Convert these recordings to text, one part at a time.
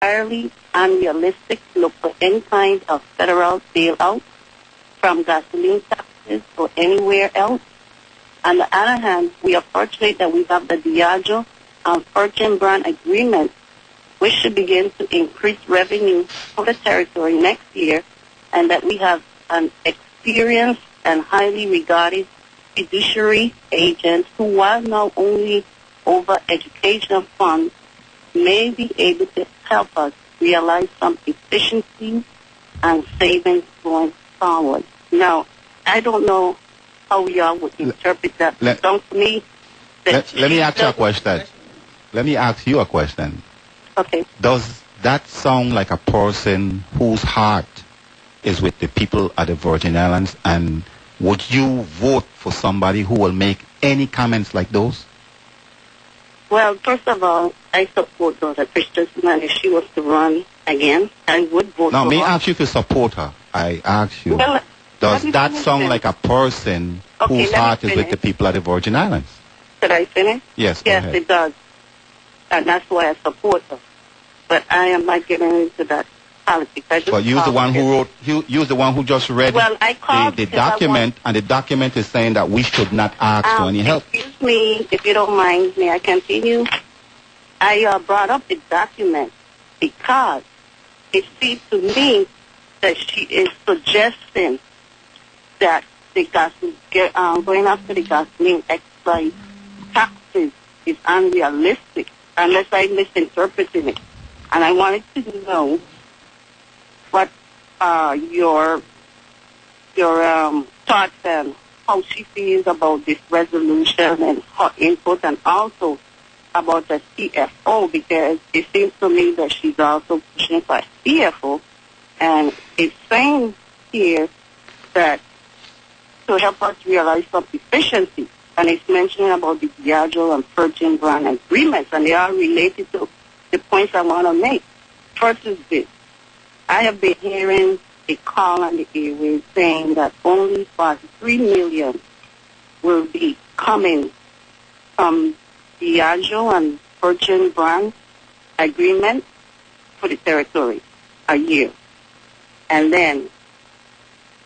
entirely unrealistic to look for any kind of federal bailout from gasoline taxes or anywhere else. On the other hand, we are fortunate that we have the Diageo and Virgin brand agreement, which should begin to increase revenue for the territory next year, and that we have an experienced and highly regarded fiduciary agent who, while not only over educational funds, may be able to help us realize some efficiencies and savings going forward. Now, I don't know how y'all would interpret that. Don't me. Let me ask you a question. Let me ask you a question. Okay. Does that sound like a person whose heart is with the people at the Virgin Islands, and would you vote for somebody who will make any comments like those? Well, first of all, I support Dr. Christensen, and if she was to run again, I would vote for her. No, me ask you to support her. I ask you, does that sound like a person whose heart is with the people at the Virgin Islands? Should I finish? Yes, Yes, it does. And that's why I support her. But I am not getting into that politics. But you're the one who wrote, you're the one who just read the document, and the document is saying that we should not ask for any help. Excuse me, if you don't mind, may I continue? I brought up the document because it seems to me that she is suggesting that the going after the gasoline excise taxes is unrealistic, unless I'm misinterpreting it. And I wanted to know what your thoughts and how she feels about this resolution and her input, and also about the CFO, because it seems to me that she's also pushing for a CFO, and it's saying here that to help us realize some efficiency, and it's mentioning about the Diageo and Virgin brand agreements, and they are related to the points I want to make. First is this. I have been hearing a call on the airways saying that only 43 million will be coming from Diageo and Virgin brand agreement for the territory a year. And then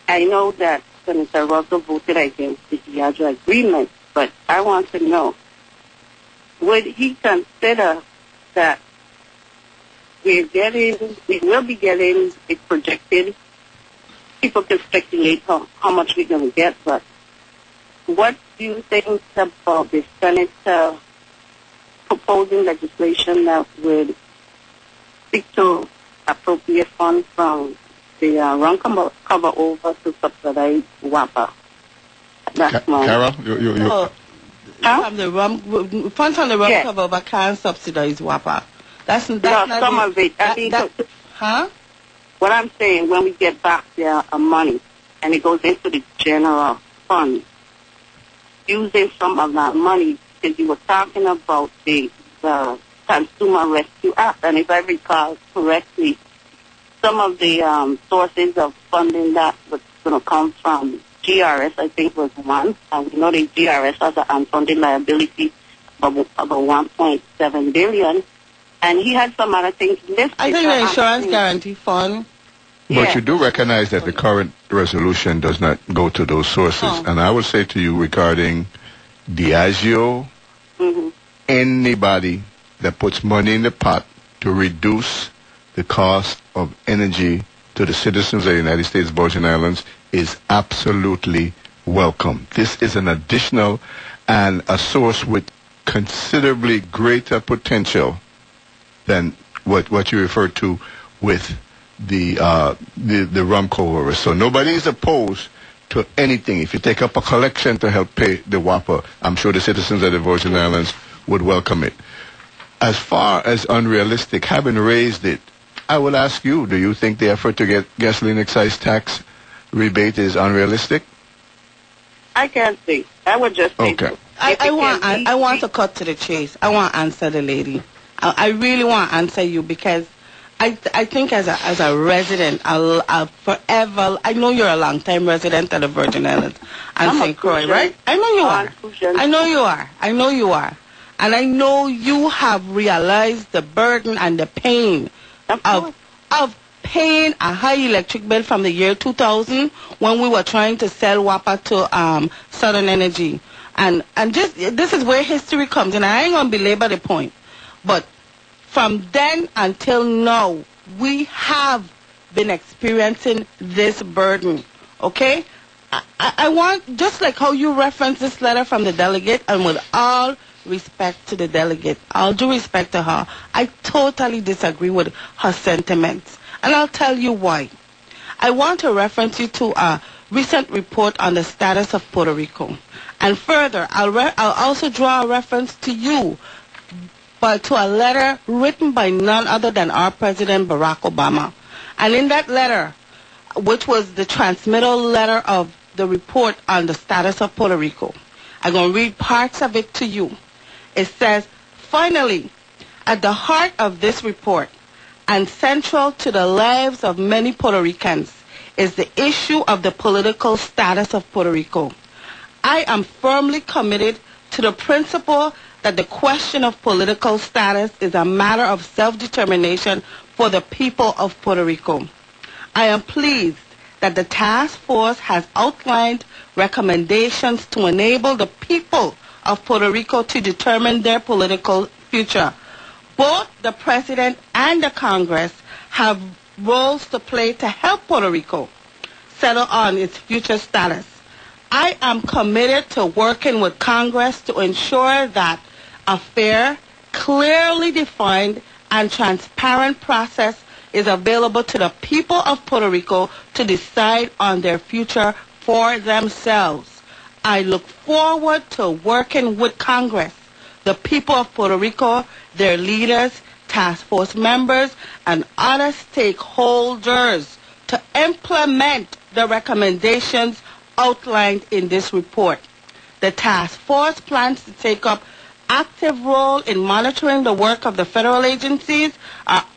I know that Senator Russell voted against the Diageo agreement, but I want to know, would he consider that we will be getting it projected? People can speculate how much we're going to get, but what do you think about the Senate proposing legislation that would seek to appropriate funds from the run cover over to subsidize WAPA? That's my... Carol, funds on the run cover over can't subsidize WAPA. That's not some of it. What I'm saying, when we get back their money and it goes into the general fund, using some of that money, because you were talking about the Consumer Rescue Act, and if I recall correctly, some of the sources of funding that was going to come from GRS, I think, was one. And we know the GRS has an unfunded liability of about 1.7 billion. And he had some other things listed. I think the insurance guarantee fund. But you do recognize that the current resolution does not go to those sources. And I would say to you regarding Diageo, anybody that puts money in the pot to reduce the cost of energy to the citizens of the United States Virgin Islands is absolutely welcome. This is an additional and a source with considerably greater potential than what you referred to with the rum cover. So nobody is opposed to anything. If you take up a collection to help pay the WAPA, I'm sure the citizens of the Virgin Islands would welcome it. As far as unrealistic, having raised it, I will ask you, do you think the effort to get gasoline excise tax rebate is unrealistic? I can't say. I would just say okay. I want to cut to the chase. I want to answer the lady. I really want to answer you, because I think as a resident, I'll forever. I know you're a long-time resident of the Virgin Islands and St. Croix, right? I know you are. I know you are. I know you are. And I know you have realized the burden and the pain of paying a high electric bill from the year 2000 when we were trying to sell WAPA to Southern Energy. And just this is where history comes in. I ain't going to belabor the point. But from then until now, we have been experiencing this burden. Okay? I want, just like how you referenced this letter from the delegate, and with all respect to the delegate, all due respect to her, I totally disagree with her sentiments. And I'll tell you why. I want to reference you to a recent report on the status of Puerto Rico. And further, I'll also draw a reference to you, but to a letter written by none other than our President Barack Obama. And in that letter, which was the transmittal letter of the report on the status of Puerto Rico, I'm going to read parts of it to you. It says, finally, at the heart of this report, and central to the lives of many Puerto Ricans, is the issue of the political status of Puerto Rico. I am firmly committed to the principle that the question of political status is a matter of self-determination for the people of Puerto Rico. I am pleased that the task force has outlined recommendations to enable the people of Puerto Rico to determine their political future. Both the President and the Congress have roles to play to help Puerto Rico settle on its future status. I am committed to working with Congress to ensure that a fair, clearly defined, and transparent process is available to the people of Puerto Rico to decide on their future for themselves. I look forward to working with Congress, the people of Puerto Rico, their leaders, task force members, and other stakeholders to implement the recommendations outlined in this report. The task force plans to take up active role in monitoring the work of the federal agencies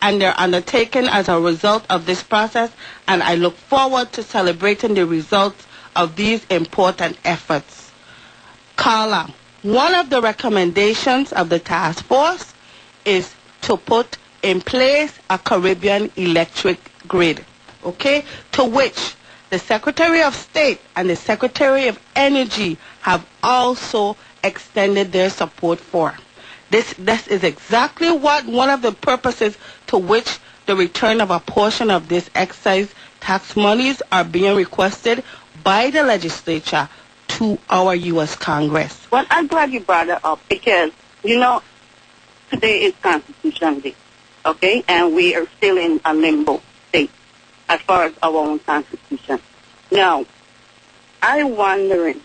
and their undertaking as a result of this process, and I look forward to celebrating the results of these important efforts. Carla, one of the recommendations of the task force is to put in place a Caribbean electric grid, okay, to which the Secretary of State and the Secretary of Energy have also extended their support for. This is exactly what one of the purposes to which the return of a portion of this excise tax monies are being requested by the legislature to our U.S. Congress. Well, I'm glad you brought it up because, you know, today is Constitution Day, okay? And we are still in a limbo state as far as our own Constitution. Now, I'm wondering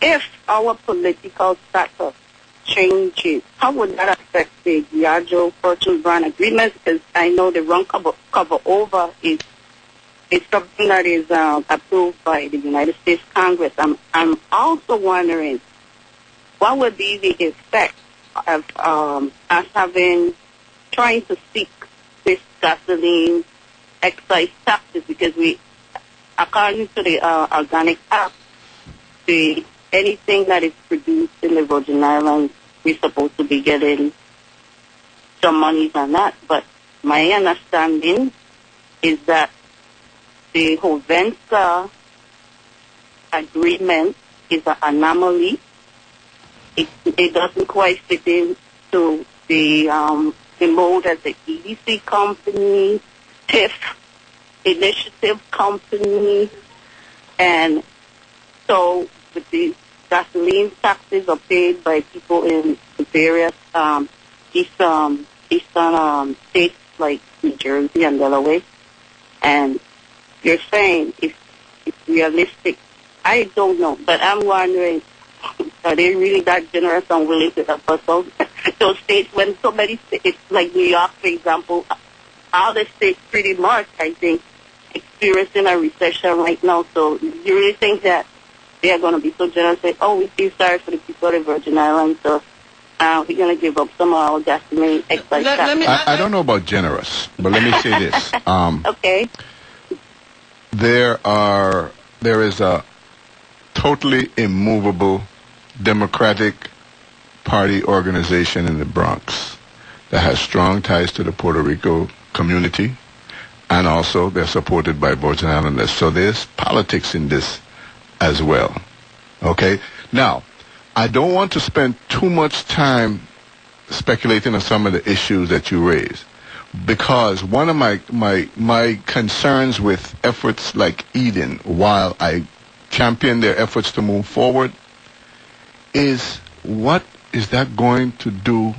if our political status changes, how would that affect the Diageo Fortune brand agreements? Because I know the wrong cover over is something that is approved by the United States Congress. I'm also wondering what would be the effect of us trying to seek this gasoline excise taxes, because we, according to the Organic Act, anything that is produced in the Virgin Islands, we're supposed to be getting some monies on that. But my understanding is that the Hovensa agreement is an anomaly. It doesn't quite fit into the mold as the EDC company, TIF initiative company, and so with the gasoline taxes are paid by people in the various eastern states like New Jersey and Delaware. And you're saying it's realistic. I don't know, but I'm wondering, are they really that generous and willing to help us out? Those states, when so many states, like New York, for example, all the states pretty much, I think, experiencing a recession right now. So you really think that they are going to be so generous and say, oh, we feel sorry for the people of the Virgin Islands, so we're going to give up some of our gasoline excise tax? I don't know about generous, but let me say this. Okay. There is a totally immovable Democratic Party organization in the Bronx that has strong ties to the Puerto Rico community, and also they're supported by Virgin Islanders. So there's politics in this as well. Okay? Now, I don't want to spend too much time speculating on some of the issues that you raised, because one of my concerns with efforts like Eden, while I champion their efforts to move forward, is what is that going to do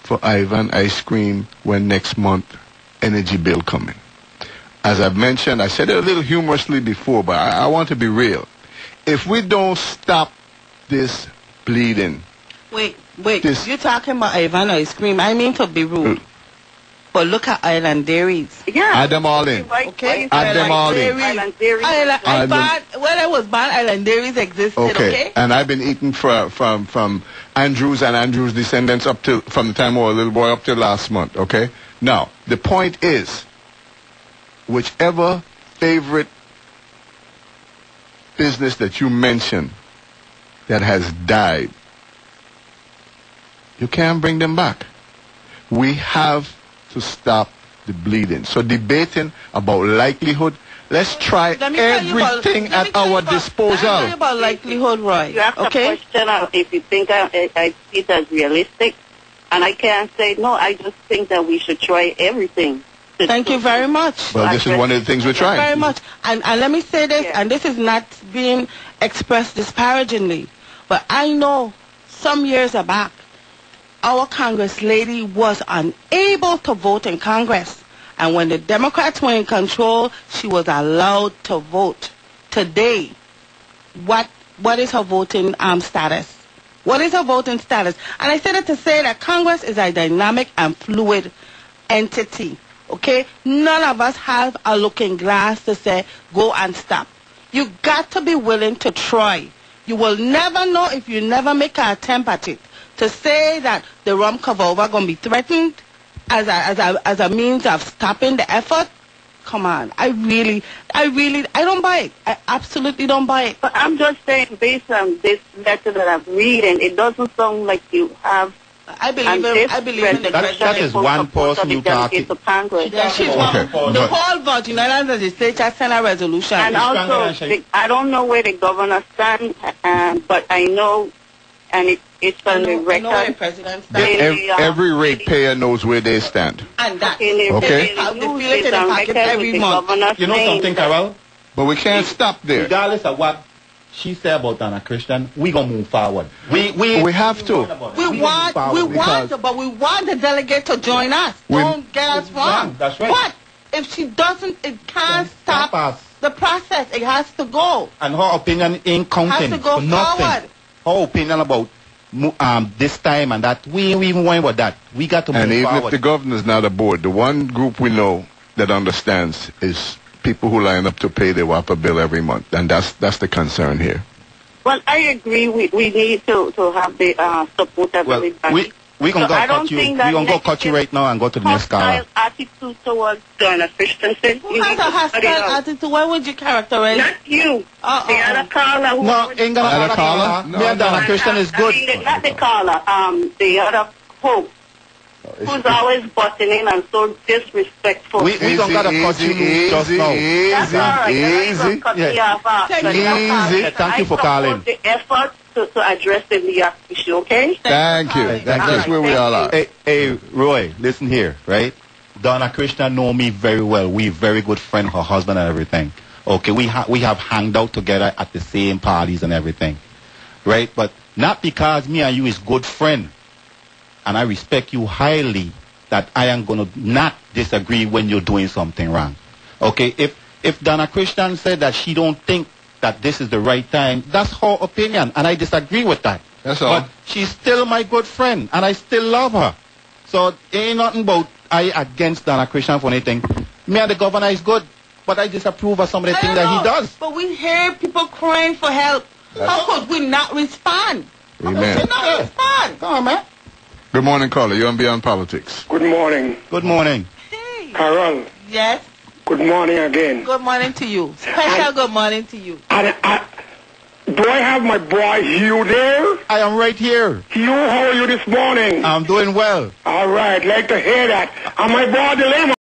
for Ivan Ice Cream when next month energy bill coming? As I've mentioned, I said it a little humorously before, but I want to be real. If we don't stop this bleeding... Wait, you're talking about Ivan Ice Cream. I mean to be rude. But look at Island Dairies. Yeah. Add them all in. Okay? Add them all in. Island Dairies. When I was born, Island Dairies existed, okay? And I've been eating from Andrews and Andrews' descendants up to, from the time I was a little boy up to last month, okay? Now, the point is, whichever favorite business that you mention that has died, you can't bring them back. We have to stop the bleeding. So debating about likelihood, let's try everything at our disposal. Let me tell you about likelihood, Roy. You asked a question if you think I see it as realistic, and I can't say no. I just think that we should try everything. Thank you very much. Well, this is one of the things we're trying. Thank you very much. And let me say this, and this is not being expressed disparagingly, but I know some years back, our Congress lady was unable to vote in Congress. And when the Democrats were in control, she was allowed to vote. Today, what is her voting status? What is her voting status? And I said it to say that Congress is a dynamic and fluid entity. Okay? None of us have a looking glass to say, go and stop. You got to be willing to try. You will never know if you never make an attempt at it. To say that the rum cover-over going to be threatened as a means of stopping the effort, come on. I don't buy it. I absolutely don't buy it. But I'm just saying, based on this letter that I'm reading, it doesn't sound like you have... I believe in the that is one person you talking to Congress. Yeah, she's one. The whole Virgin Islands legislature sent a resolution. And also, I don't know where the governor stands, but I know, and it's on the record. I know where President stands. Every ratepayer knows where they stand. And that. Okay. They feel it in the pocket every month. You know something, Carol? But we can't stop there. Regardless of what she said about Donna Christian, we gonna move forward. We have to. We want the delegate to join us. Don't get us wrong. That's right. But if she doesn't, it can't stop us. The process. It has to go. And her opinion ain't counting. Has to go for nothing. forward. Her opinion about this time and that, we ain't even worrying about that. We got to move forward. And even if the governor's not aboard, the one group we know that understands is people who line up to pay their WAPA bill every month, and that's the concern here. Well, I agree. We need to have the support of everybody. We gonna go cut you right now and go to the next caller. Attitude towards Donna Christensen. Who has a hostile attitude? Why would you characterize? Not you. The other caller. No, ain't gonna other caller. Me and Donna Christian is good. Not the caller. The other hope. Who's always butting in and so disrespectful. We don't gotta cut you loose just now. Easy. Thank you for calling. I support the effort to address the NIAC issue, okay? Thank you. That's where we all are. Hey, Roy, listen here, right? Donna Krishna know me very well. We very good friend, her husband and everything. Okay, we have hanged out together at the same parties and everything, right? But not because me and you is good friend, and I respect you highly, that I am going to not disagree when you're doing something wrong. Okay, if Donna Christian said that she don't think that this is the right time, that's her opinion, and I disagree with that. That's all. But she's still my good friend, and I still love her. So ain't nothing about I against Donna Christian for anything. Me and the governor is good, but I disapprove of some of the things that he does. But we hear people crying for help. How could we not respond? Amen. Not respond. Come on, man. Good morning, caller. You're on Beyond Politics. Good morning. Good morning. Hey. Carol. Yes. Good morning again. Good morning to you. Special good morning to you. Do I have my boy Hugh there? I am right here. Hugh, how are you this morning? I'm doing well. All right, like to hear that. And my boy Dilemma.